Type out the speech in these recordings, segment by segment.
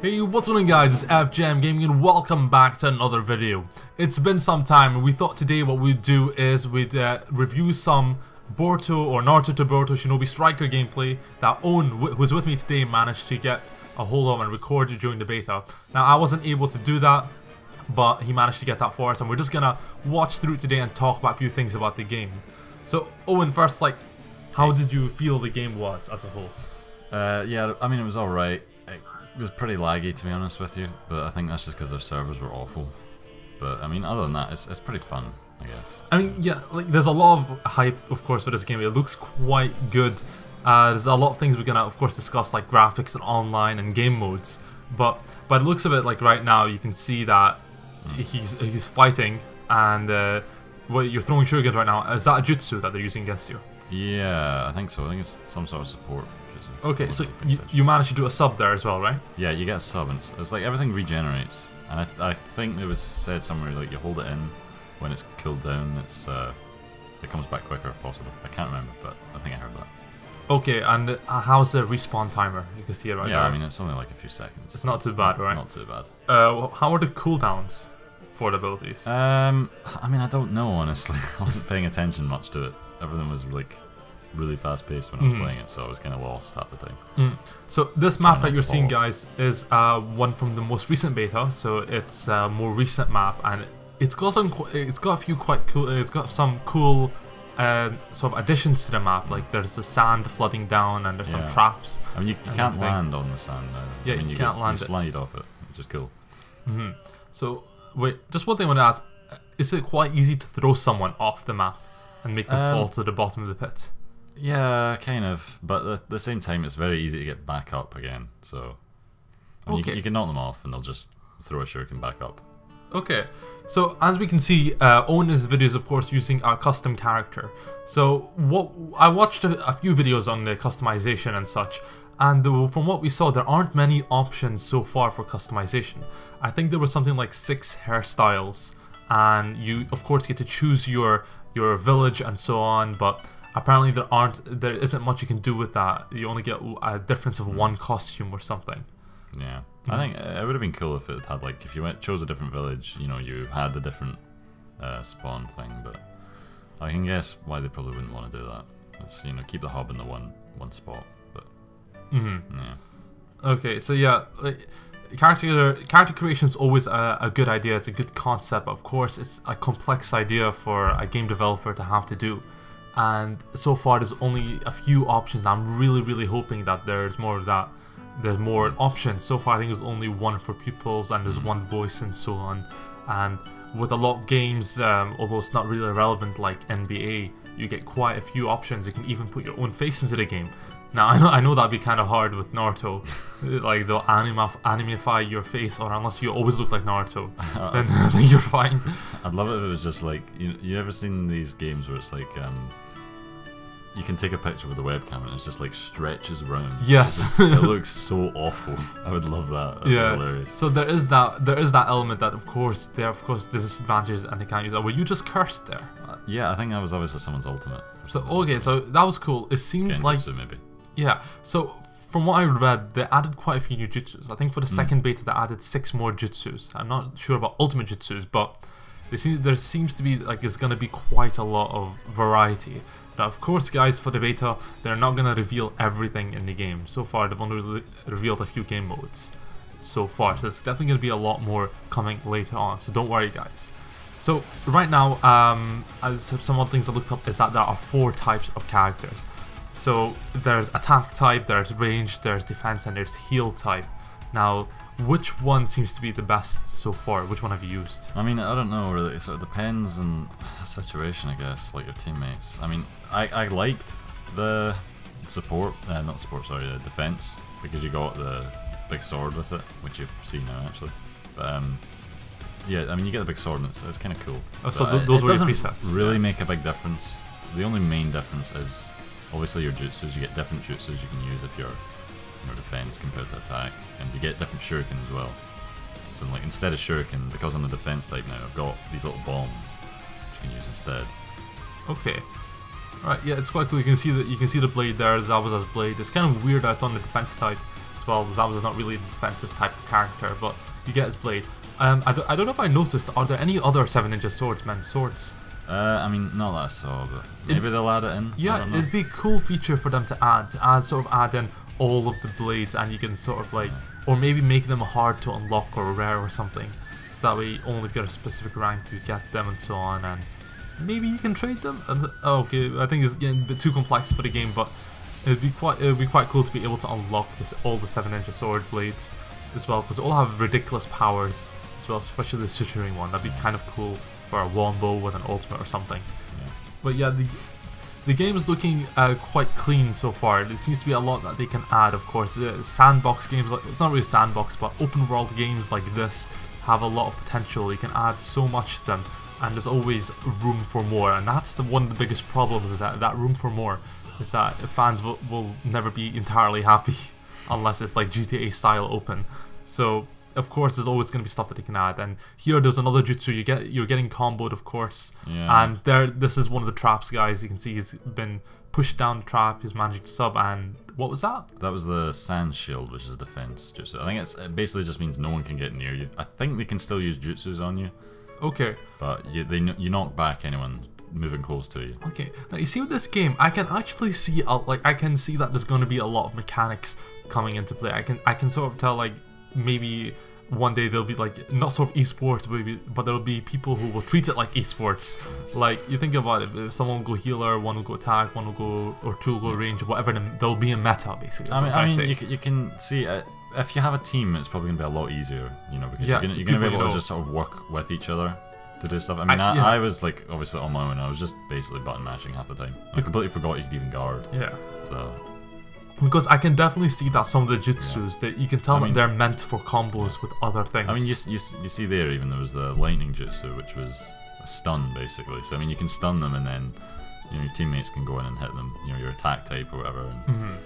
Hey, what's going on guys, it's FazuGaming and welcome back to another video. It's been some time and we thought today what we'd do is we'd review some Boruto or Naruto to Boruto Shinobi Striker gameplay that Owen, who's with me today, managed to get a hold of and record during the beta. Now I wasn't able to do that, but he managed to get that for us and we're just gonna watch through today and talk about a few things about the game. So Owen, first, how did you feel the game was as a whole? Yeah, I mean it was alright. It was pretty laggy, to be honest with you, but I think that's just because their servers were awful. But I mean, other than that, it's pretty fun, I guess. I mean, yeah, there's a lot of hype, of course, for this game. It looks quite good. There's a lot of things we're gonna, of course, discuss, like graphics and online and game modes. But by the looks of it, like right now, you can see that he's fighting, and well, you're throwing shurikens right now. Is that a jutsu that they're using against you? Yeah, I think so. I think it's some sort of support. Okay, so you managed to do a sub there as well, right? Yeah, you get a sub, and it's like everything regenerates. And I think it was said somewhere like you hold it in when it's cooled down, it comes back quicker, possibly. I can't remember, but I think I heard that. Okay, and how's the respawn timer? You can see it right there. Yeah, I mean it's only like a few seconds. It's not too bad, right? Not too bad. How are the cooldowns for the abilities? I mean I don't know, honestly. I wasn't paying attention much to it. Everything was like really fast paced when I was playing it, so I was kind of lost half the time. So this map that you're seeing, guys, is one from the most recent beta. So it's a more recent map, and it's got some. It's got a few quite cool. It's got some cool sort of additions to the map. Like there's the sand flooding down, and there's some traps. I mean you can't land on the sand now. Yeah, I mean, you can't land you slide off it, which is cool. So wait, just one thing I want to ask: is it quite easy to throw someone off the map and make them fall to the bottom of the pit? Yeah, kind of, but at the same time it's very easy to get back up again, so I mean, you can knock them off and they'll just throw a shuriken back up. Okay, so as we can see, Owen is videos, of course, using a custom character. So I watched a few videos on the customization and such, and from what we saw, there aren't many options so far for customization. I think there was something like 6 hairstyles, and you, of course, get to choose your village and so on, but apparently there isn't much you can do with that. You only get a difference of 1 costume or something. Yeah, I think it would have been cool if it had, like, if you chose a different village, you know, you had the different spawn thing, but I can guess why they probably wouldn't want to do that. It's, you know, keep the hub in the one spot, but yeah. Okay, so yeah, character creation is always a good idea. It's a good concept, but of course it's a complex idea for a game developer to have to do. And so far there's only a few options. I'm really hoping that there's more of that. There's more options. So far I think there's only 1 for pupils and there's 1 voice and so on. And with a lot of games, although it's not really relevant like NBA, you get quite a few options. You can even put your own face into the game. Now I know that'd be kind of hard with Naruto, like they'll animify your face, or unless you always look like Naruto, then I think you're fine. I'd love it if it was just like, you ever seen these games where it's like you can take a picture with the webcam and it's just like stretches around. Yes. It looks so awful. I would love that. That'd be hilarious. So there is that element that of course disadvantages and they can't use that. Were you just cursed there? Yeah, I think that was obviously someone's ultimate. So okay, so that was cool. It seems like maybe. Yeah, so from what I read, they added quite a few new jutsus. I think for the second beta they added 6 more jutsus. I'm not sure about ultimate jutsus, but there seems to be like there's gonna be quite a lot of variety. Now, of course, guys, for the beta, they're not gonna reveal everything in the game. So far, they've only revealed a few game modes so far. So it's definitely gonna be a lot more coming later on. So don't worry, guys. So right now, as some other things I looked up is that there are 4 types of characters. So there's attack type, there's range, there's defense, and there's heal type. Now, which one seems to be the best so far? Which one have you used? I mean, I don't know really. It sort of depends on the situation, I guess, like your teammates. I mean, I liked the support, not support, sorry, the defense, because you got the big sword with it, which you see now actually. But yeah, I mean, you get the big sword and it's kind of cool. Oh, so those were your presets. It doesn't really make a big difference. The only main difference is obviously your jutsus. You get different jutsus you can use if you're defense compared to attack, and you get different shuriken as well. So like instead of shuriken, because I'm the defense type now, I've got these little bombs which you can use instead. Okay. Alright, yeah, it's quite cool. You can see the blade there, Zabuza's blade. It's kind of weird that it's on the defense type as well. Zabuza's not really a defensive type of character, but you get his blade. I don't know if I noticed, are there any other 7 ninja swords? I mean, not that I saw, but maybe they'll add it in. Yeah, it'd be a cool feature for them to add in all of the blades, and you can sort of like, or maybe make them hard to unlock or rare or something. That way, only if you're a specific rank you get them and so on, and maybe you can trade them. Okay, I think it's getting a bit too complex for the game, but it'd be quite cool to be able to unlock all the 7 ninja sword blades as well, because they all have ridiculous powers as well, especially the suturing one. That'd be kind of cool for a wombo with an ultimate or something. Yeah. But yeah, the game is looking quite clean so far. There seems to be a lot that they can add, of course. Sandbox games, like, it's not really sandbox, but open world games like this have a lot of potential. You can add so much to them, and there's always room for more. And that's one of the biggest problems, is that room for more, is that fans will never be entirely happy unless it's like GTA style open. So of course there's always going to be stuff that they can add, and here there's another jutsu. You're getting comboed, of course, and this is one of the traps, guys. You can see he's been pushed down the trap, he's managing to sub, and what was that? That was the sand shield, which is defense jutsu. I think it basically just means no one can get near you. I think they can still use jutsus on you. Okay. But you knock back anyone moving close to you. Okay, now you see with this game, I can actually see I can see that there's going to be a lot of mechanics coming into play. I can sort of tell, like, maybe one day there'll be like not sort of esports, but there'll be people who will treat it like esports. Like, you think about it, if someone will go healer, one will go attack, one will go, or two will go range, whatever, there'll be a meta basically. I mean, you can see if you have a team, it's probably gonna be a lot easier, you know, because you're gonna be able to just sort of work with each other to do stuff. I mean, I was like obviously on my own. I was just basically button mashing half the time. I completely forgot you could even guard. Yeah. So. Because I can definitely see that some of the jutsus, that you can tell that they're meant for combos with other things. I mean, you see there, even there was the lightning jutsu, which was a stun basically. So I mean, you can stun them, and then your teammates can go in and hit them. Your attack type or whatever. And,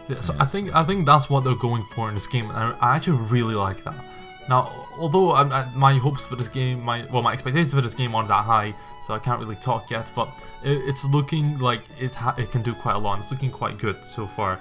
yeah, so I think that's what they're going for in this game, and I actually really like that. Now, although my hopes for this game, my expectations for this game aren't that high, so I can't really talk yet, but it's looking like it can do quite a lot. It's looking quite good so far.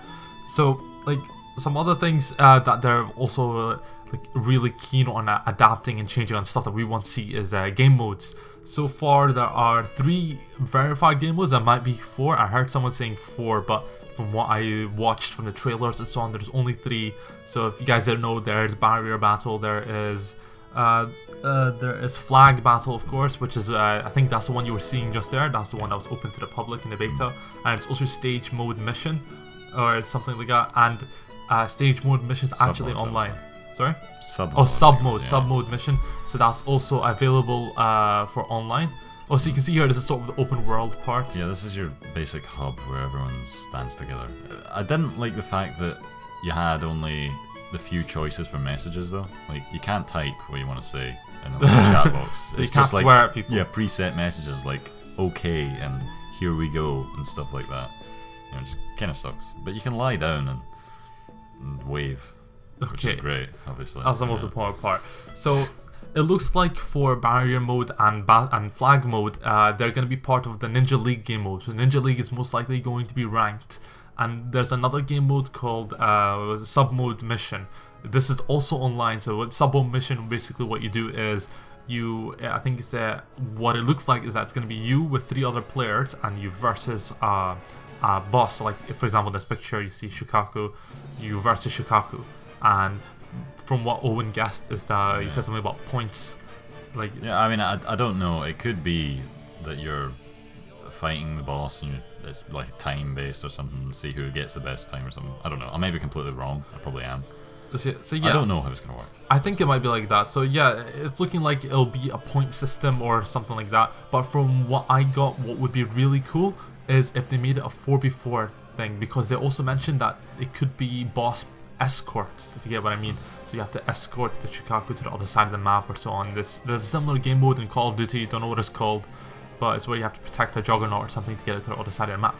So, like, some other things that they're also like really keen on adapting and changing on stuff that we want to see is game modes. So far, there are 3 verified game modes. There might be 4. I heard someone saying 4, but from what I watched from the trailers and so on, there's only 3. So if you guys didn't know, there's barrier battle, there is flag battle, of course, which is I think that's the one you were seeing just there. That's the one that was open to the public in the beta. And it's also stage mode mission, or something like that. And stage mode missions actually online. Sorry? Sub mode mission. So that's also available for online. Oh, so you can see here, this is sort of the open world part. Yeah, this is your basic hub where everyone stands together. I didn't like the fact that you had only the few choices for messages though. Like, you can't type what you want to say in the chat box. So it's you can't swear at people. Yeah, preset messages like okay and here we go and stuff like that. It just kind of sucks. But you can lie down and wave, which is great, obviously. That's the most important part. So it looks like for barrier mode and flag mode, they're going to be part of the Ninja League game mode. So Ninja League is most likely going to be ranked. And there's another game mode called sub mode mission. This is also online. So with sub mode mission, basically what you do is I think it's what it looks like is that it's going to be you with 3 other players, and you versus a boss. So like, if, for example, in this picture you see Shukaku, you versus Shukaku, and from what Owen guessed is that he said something about points. Like, yeah, I mean, I don't know. It could be that you're fighting the boss and it's like time based or something. See who gets the best time or something. I don't know. I may be completely wrong. I probably am. So yeah, I don't know how it's gonna work. I think it might be like that. So yeah, it's looking like it'll be a point system or something like that. But from what I got, what would be really cool is if they made it a 4v4 thing, because they also mentioned that it could be boss escorts, if you get what I mean. So you have to escort the Shukaku to the other side of the map or so on. There's a similar game mode in Call of Duty, don't know what it's called, but it's where you have to protect a juggernaut or something to get it to the other side of the map.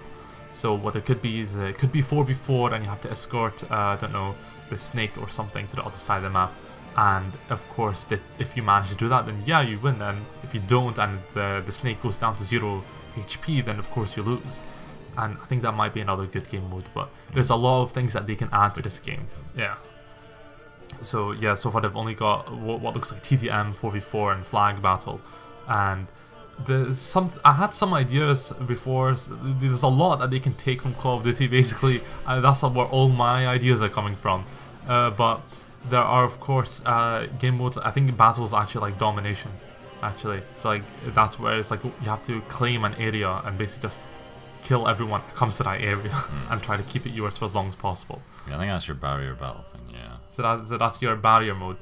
So what it could be is it could be 4v4 and you have to escort, I don't know, the snake or something to the other side of the map. And of course, if you manage to do that, then yeah, you win. And if you don't and the snake goes down to 0 HP, then of course you lose. and I think that might be another good game mode. But there's a lot of things that they can add to this game. Yeah. So yeah, so far they've only got what looks like TDM, 4v4, and flag battle, and I had some ideas before. There's a lot that they can take from Call of Duty. Basically, that's where all my ideas are coming from. But there are of course game modes. I think battle is actually like domination, actually. So like that's where it's like you have to claim an area and basically just kill everyone that comes to that area and try to keep it yours for as long as possible. Yeah, I think that's your barrier battle thing. Yeah. So that's your barrier mode.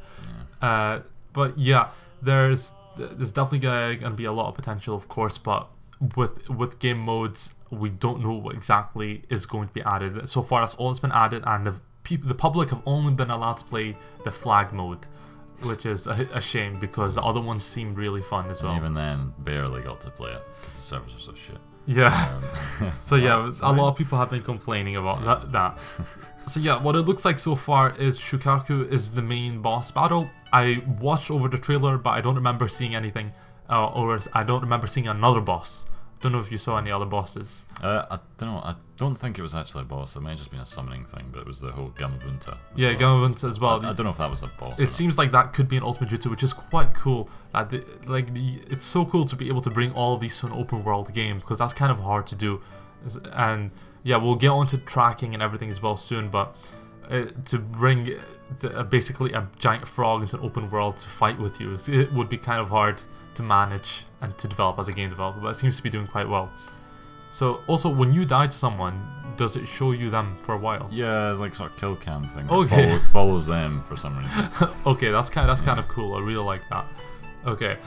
Yeah. But yeah, there's definitely gonna be a lot of potential, of course. But with game modes, we don't know what exactly is going to be added. So far, that's all that's been added, and the public have only been allowed to play the flag mode, which is a shame because the other ones seem really fun as well. And even then, barely got to play it because the servers are so shit. Yeah. So yeah, a lot of people have been complaining about that. So yeah, what it looks like so far is Shukaku is the main boss battle. I watched over the trailer, but I don't remember seeing anything, or I don't remember seeing another boss. Don't know if you saw any other bosses. I don't know. I don't think it was actually a boss. It may have just been a summoning thing, but it was the whole Gamabunta. Yeah, Gamabunta as well. I don't know if that was a boss. It seems like that could be an ultimate jutsu, which is quite cool. It's so cool to be able to bring all of these to an open world game, because that's kind of hard to do. And yeah, we'll get onto tracking and everything as well soon, but to bring basically a giant frog into an open world to fight with you, it would be kind of hard to manage and to develop as a game developer, but it seems to be doing quite well. So also, when you die to someone, does it show you them for a while? Yeah, like sort of kill cam thing. Okay. Follows them for some reason. Okay, that's kind of cool. I really like that. Okay,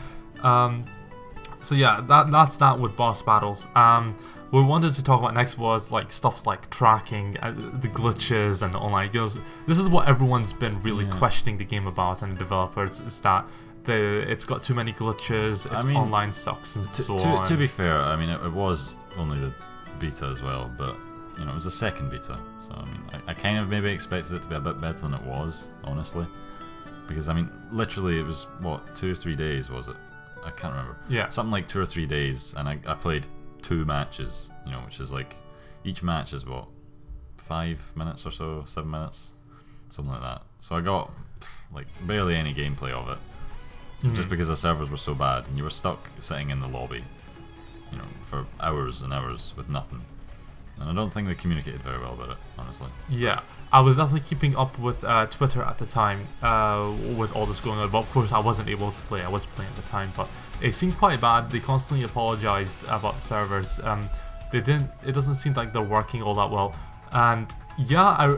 so yeah, that's that with boss battles. What we wanted to talk about next was like stuff like tracking, the glitches, and the online games. This is what everyone's been really questioning the game about, and the developers, is that it's got too many glitches, online sucks, and so on. To be fair, I mean, it was only the beta as well, but you know, it was the second beta, so I mean, I kind of maybe expected it to be a bit better than it was, honestly, because I mean, literally, it was what, 2 or 3 days, was it? I can't remember. Yeah, something like 2 or 3 days, and I played 2 matches, you know, which is like, each match is what, 5 minutes or so, 7 minutes, something like that. So I got like barely any gameplay of it. Just because the servers were so bad, and you were stuck sitting in the lobby, you know, for hours and hours with nothing. And I don't think they communicated very well about it, honestly. Yeah, I was definitely keeping up with Twitter at the time, with all this going on, but of course I wasn't able to play. I wasn't playing at the time, but it seemed quite bad. They constantly apologized about the servers. It doesn't seem like they're working all that well. And yeah,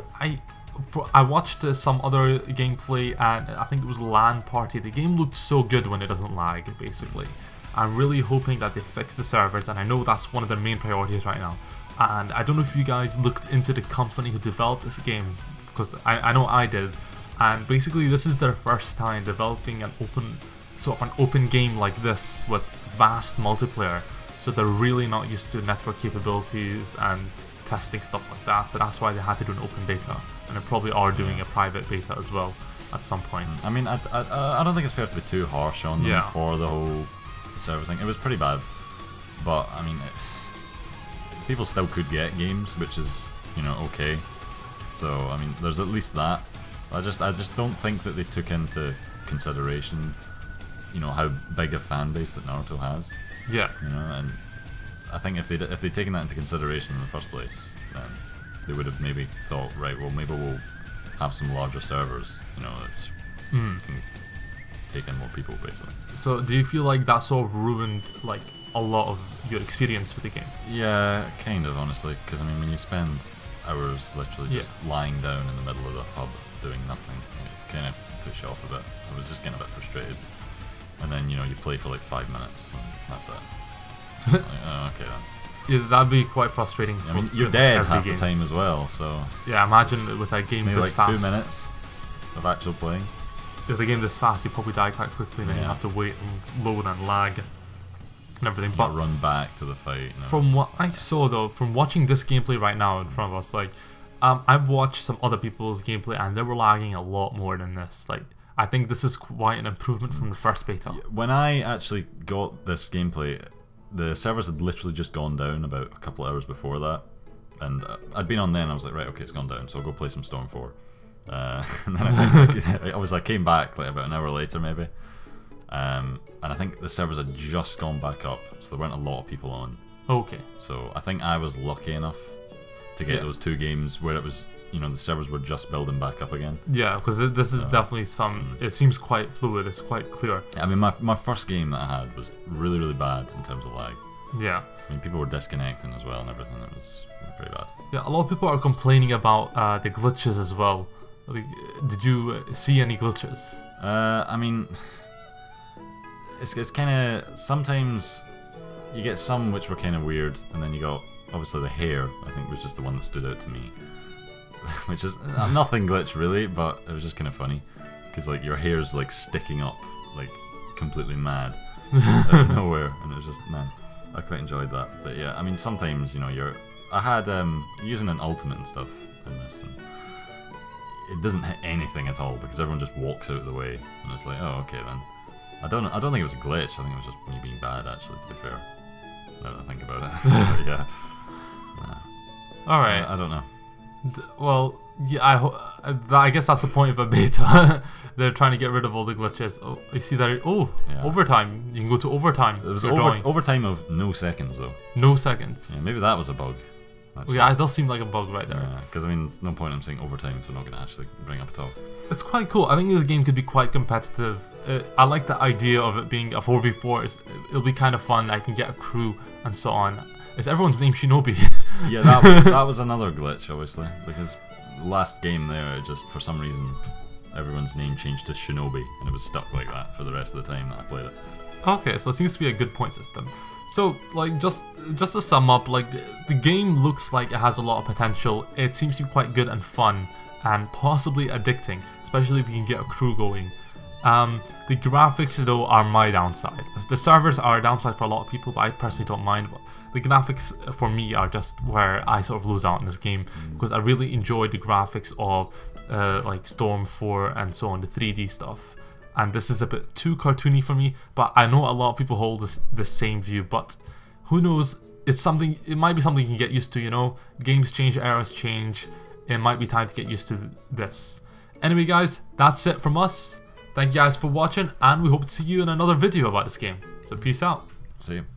I watched some other gameplay, and I think it was LAN Party. The game looked so good when it doesn't lag, basically. I'm really hoping that they fix the servers, and I know that's one of their main priorities right now. And I don't know if you guys looked into the company who developed this game, because I know I did. And basically, this is their first time developing an open game like this with vast multiplayer. So they're really not used to network capabilities and testing stuff like that. So that's why they had to do an open beta, and they probably are doing a private beta as well at some point. I mean, I don't think it's fair to be too harsh on them for the whole server thing. It was pretty bad, but I mean, people still could get games, which is, you know, okay. So I mean, there's at least that. I just don't think that they took into consideration, you know, how big a fan base that Naruto has. Yeah. You know, and I think if they'd taken that into consideration in the first place, then they would have maybe thought, right, well, maybe we'll have some larger servers, you know, that can take in more people, basically. So do you feel like that sort of ruined like a lot of your experience with the game? Yeah, kind of, honestly, because I mean, when you spend hours literally just lying down in the middle of the hub doing nothing, it kind of puts you off a bit. I was just getting a bit frustrated, and then, you know, you play for like 5 minutes and that's it. Like, oh, okay then. Yeah, that'd be quite frustrating. I mean, you're dead half the time as well, so yeah, imagine with a game maybe this like fast. 2 minutes of actual playing. With a game this fast, you probably die quite quickly, and then you have to wait and load and lag and everything. But run back to the fight. From what I saw, though, from watching this gameplay right now in front of us, like, I've watched some other people's gameplay, and they were lagging a lot more than this. Like, I think this is quite an improvement from the first beta. When I actually got this gameplay, the servers had literally just gone down about a couple of hours before that, and I'd been on then. I was like, right, okay, it's gone down, so I'll go play some Storm 4. And then I came back like about an hour later maybe, and I think the servers had just gone back up, so there weren't a lot of people on. Okay. So I think I was lucky enough to get those 2 games where it was, you know, the servers were just building back up again. Yeah, because this is definitely some. It seems quite fluid. It's quite clear. I mean, my first game that I had was really, really bad in terms of lag. Yeah. I mean, people were disconnecting as well and everything. It was pretty bad. Yeah, a lot of people are complaining about the glitches as well. Like, did you see any glitches? I mean, it's kind of, sometimes you get some which were kind of weird, and then you got, obviously the hair, I think, was just the one that stood out to me. Which is nothing glitch really, but it was just kind of funny. Because like your hair's like sticking up, like completely mad, out of nowhere, and it was just, man, I quite enjoyed that. But yeah, I mean, sometimes, you know, I had, using an ultimate and stuff in this, and it doesn't hit anything at all because everyone just walks out of the way, and it's like, oh, okay then. I don't think it was a glitch. I think it was just me being bad, actually. To be fair, now that I think about it. But yeah. All right. I don't know. Well, yeah. I guess that's the point of a beta. They're trying to get rid of all the glitches. Oh, I see that. Oh, yeah. Overtime. You can go to overtime. It was overtime of no seconds though. No seconds. Yeah, maybe that was a bug. Actually. Yeah, it does seem like a bug right there. Yeah, because I mean, there's no point in saying overtime if they're not going to actually bring up at all. It's quite cool. I think this game could be quite competitive. I like the idea of it being a 4v4. It'll be kind of fun. I can get a crew and so on. Is everyone's name Shinobi? Yeah, that was another glitch, obviously, because last game there, it just, for some reason, everyone's name changed to Shinobi, and it was stuck like that for the rest of the time that I played it. Okay, so it seems to be a good point system. So, like, just to sum up, like, the game looks like it has a lot of potential. It seems to be quite good and fun, and possibly addicting, especially if you can get a crew going. The graphics, though, are my downside. The servers are a downside for a lot of people, but I personally don't mind. But the graphics, for me, are just where I sort of lose out in this game, because I really enjoy the graphics of, like, Storm 4 and so on, the 3D stuff. And this is a bit too cartoony for me, but I know a lot of people hold the same view, but who knows, it might be something you can get used to, you know? Games change, eras change, it might be time to get used to this. Anyway guys, that's it from us. Thank you guys for watching, and we hope to see you in another video about this game. So peace out. See you.